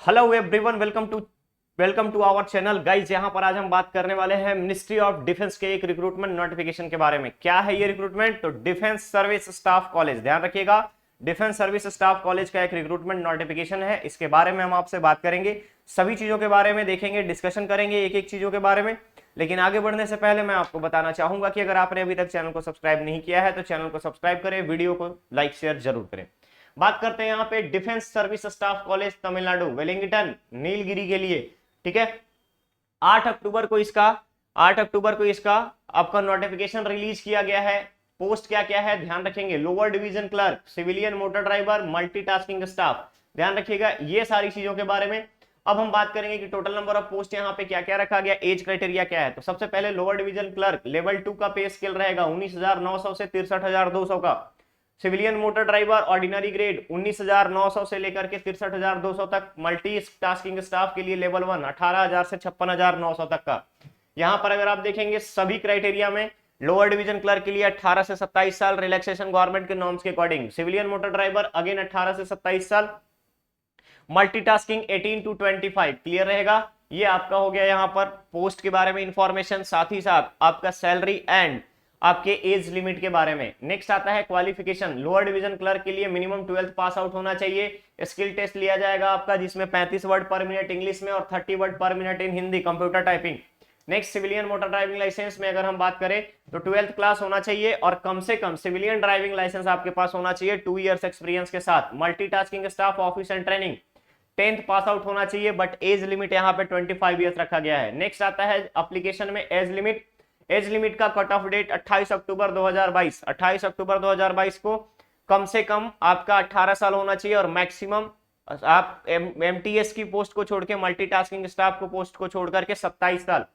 Hello everyone, welcome to our channel guys. यहाँ पर आज हम बात करने वाले हैं मिनिस्ट्री ऑफ डिफेंस के एक रिक्रूटमेंट नोटिफिकेशन के बारे में। क्या है ये रिक्रूटमेंट? तो डिफेंस सर्विस स्टाफ कॉलेज, ध्यान रखिएगा, डिफेंस सर्विस स्टाफ कॉलेज का एक रिक्रूटमेंट नोटिफिकेशन है। इसके बारे में हम आपसे बात करेंगे, सभी चीजों के बारे में देखेंगे, डिस्कशन करेंगे एक एक चीजों के बारे में। लेकिन आगे बढ़ने से पहले मैं आपको बताना चाहूंगा कि अगर आपने अभी तक चैनल को सब्सक्राइब नहीं किया है तो चैनल को सब्सक्राइब करें, वीडियो को लाइक शेयर जरूर करें। बात करते हैं यहाँ पे defence service staff college Tamil Nadu Wellington Nilgiri के लिए। ठीक है, 8 अक्टूबर को इसका आपका नोटिफिकेशन रिलीज किया गया है। पोस्ट क्या क्या है ध्यान रखेंगे, lower division clerk, civilian motor driver, multitasking staff, ध्यान रखिएगा ये सारी चीजों के बारे में। अब हम बात करेंगे कि टोटल नंबर ऑफ पोस्ट यहाँ पे क्या क्या रखा गया, एज क्राइटेरिया क्या है। तो सबसे पहले लोअर डिवीजन क्लर्क लेवल 2 का पे स्केल रहेगा 19,900 से 63,200 का। Civilian motor driver ordinary grade 19,900 से लेकर के 63,200 तक। मल्टी टास्किंग स्टाफ के लिए लेवल 1 18,000 से 56,900 तक का। यहां पर अगर आप देखेंगे सभी क्राइटेरिया में लोअर डिवीजन क्लर्क के लिए 18 से 27 साल रिलैक्सेशन गवर्नमेंट के नॉर्म्स के according. Civilian motor driver again 18 से 27 साल। मल्टीटास्किंग 18 to 25 क्लियर रहेगा। ये आपका हो गया यहाँ पर पोस्ट के बारे में इंफॉर्मेशन, साथ ही साथ आपका सैलरी एंड आपके एज लिमिट के बारे में। नेक्स्ट आता है क्वालिफिकेशन। लोअर डिवीजन क्लर्क के लिए मिनिमम 12th पास आउट होना चाहिए। स्किल टेस्ट लिया जाएगा आपका, जिसमें 35 वर्ड पर मिनट इंग्लिश में और 30 वर्ड पर minute in Hindi computer typing. Next civilian motor driving licence में अगर हम बात करें तो 12th क्लास होना चाहिए और कम से कम सिविलियन ड्राइविंग लाइसेंस आपके पास होना चाहिए 2 इयर्स एक्सपीरियंस के साथ। Multitasking staff office and training 10th pass out होना चाहिए, बट एज लिमिट यहाँ पे 25 ईयर्स रखा गया है। नेक्स्ट आता है एप्लीकेशन में एज लिमिट का कट ऑफ डेट 28 अक्टूबर 2022। 28 अक्टूबर 2022 को कम से कम आपका 18 साल होना चाहिए और मैक्सिमम आप एमटीएस की पोस्ट को छोड़ के, मल्टीटास्किंग स्टाफ को पोस्ट को छोड़ करके 27 साल।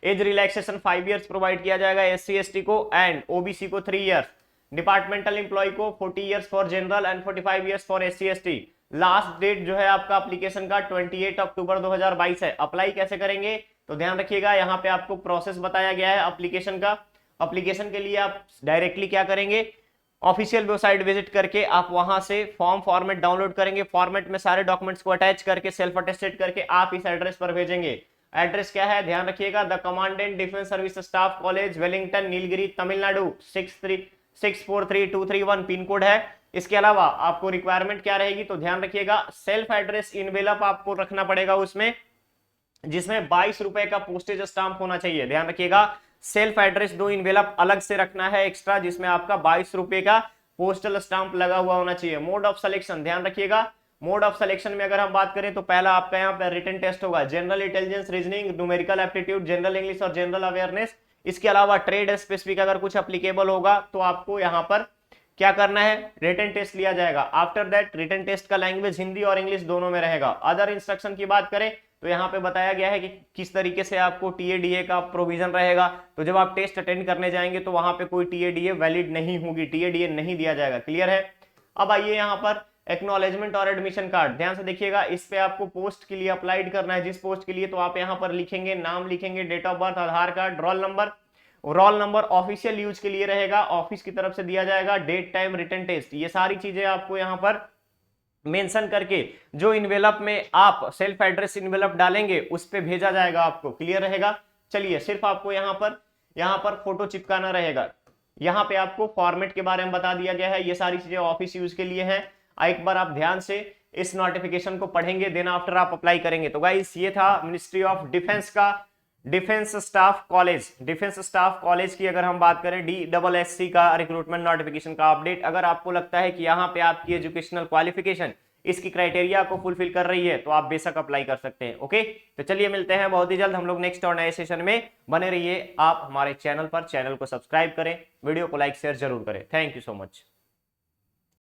एज रिलैक्सेशन 5 इयर्स प्रोवाइड किया जाएगा एससी एसटी को एंड ओबीसी को 3 इयर्स। डिपार्टमेंटल एम्प्लॉय को 40 years for general and 45 years for SC ST. Last date जो है आपका एप्लीकेशन का 28 अक्टूबर 2022 है। अप्लाई कैसे करेंगे तो ध्यान रखिएगा, यहाँ पे आपको प्रोसेस बताया गया है एप्लीकेशन का। एप्लीकेशन के लिए आप डायरेक्टली क्या करेंगे, ऑफिशियल वेबसाइट विजिट करके आप वहां से फॉर्म फॉर्मेट डाउनलोड करेंगे। फॉर्मेट में सारे डॉक्यूमेंट्स को अटैच करके सेल्फ अटेस्टेड करके आप इस एड्रेस पर भेजेंगे। एड्रेस क्या है ध्यान रखिएगा, the commandant defence service staff college Wellington Nilgiri Tamil Nadu 634231 pin code है। इसके अलावा आपको रिक्वायरमेंट क्या रहेगी तो ध्यान रखिएगा, सेल्फ एड्रेस इनवेलप आपको रखना पड़ेगा उसमें, जिसमें 22 रुपए का पोस्टेज स्टाम्प होना चाहिए। ध्यान रखिएगा, सेल्फ एड्रेस 2 इनवेलप अलग से रखना है एक्स्ट्रा, जिसमें आपका 22 रुपए का पोस्टल स्टाम्प लगा हुआ होना चाहिए। मोड ऑफ सिलेक्शन ध्यान रखिएगा, मोड ऑफ सिलेक्शन में अगर हम बात करें तो पहला आपका यहाँ पर रिटन टेस्ट होगा, general intelligence, reasoning, numerical aptitude, general English और जनरल अवेयरनेस। इसके अलावा ट्रेड स्पेसिफिक अगर कुछ एप्लीकेबल होगा तो आपको यहाँ पर क्या करना है, रिटन टेस्ट लिया जाएगा। आफ्टर दैट रिटन टेस्ट का लैंग्वेज हिंदी और इंग्लिश दोनों में रहेगा। अदर इंस्ट्रक्शन की बात करें तो यहाँ पे बताया गया है कि किस तरीके से आपको टीएडीए का प्रोविजन रहेगा। तो जब आप टेस्ट अटेंड करने जाएंगे तो वहां पे कोई टीएडीए वैलिड नहीं होगी, टीएडीए नहीं दिया जाएगा। क्लियर है। अब आइए यहाँ पर एक्नॉलेजमेंट और एडमिशन कार्ड, ध्यान से देखिएगा, इस पे आपको पोस्ट के लिए अप्लाइड करना है जिस पोस्ट के लिए, तो आप यहाँ पर लिखेंगे, नाम लिखेंगे, date of birth, Aadhaar card, roll number official use के लिए रहेगा, ऑफिस की तरफ से दिया जाएगा, डेट टाइम, रिटन टेस्ट, ये सारी चीजें आपको यहाँ पर मेंशन करके जो इनवेलप में आप सेल्फ एड्रेस इनवेलप डालेंगे उस पे भेजा जाएगा आपको। क्लियर रहेगा। चलिए, सिर्फ आपको यहाँ पर फोटो चिपकाना रहेगा। यहाँ पे आपको फॉर्मेट के बारे में बता दिया गया है, ये सारी चीजें ऑफिस यूज के लिए हैं। एक बार आप ध्यान से इस नोटिफिकेशन को पढ़ेंगे, देन आफ्टर आप अप्लाई करेंगे। तो गाइस ये था मिनिस्ट्री ऑफ डिफेंस का डिफेंस स्टाफ कॉलेज की अगर हम बात करें DSSC का रिक्रूटमेंट नोटिफिकेशन का अपडेट। अगर आपको लगता है कि यहाँ पे आपकी एजुकेशनल क्वालिफिकेशन इसकी क्राइटेरिया को फुलफिल कर रही है तो आप बेशक अप्लाई कर सकते हैं। ओके, तो चलिए मिलते हैं बहुत ही जल्द हम लोग नेक्स्ट और नए सेशन में। बने रहिए आप हमारे चैनल पर, चैनल को सब्सक्राइब करें, वीडियो को लाइक शेयर जरूर करें। Thank you so much.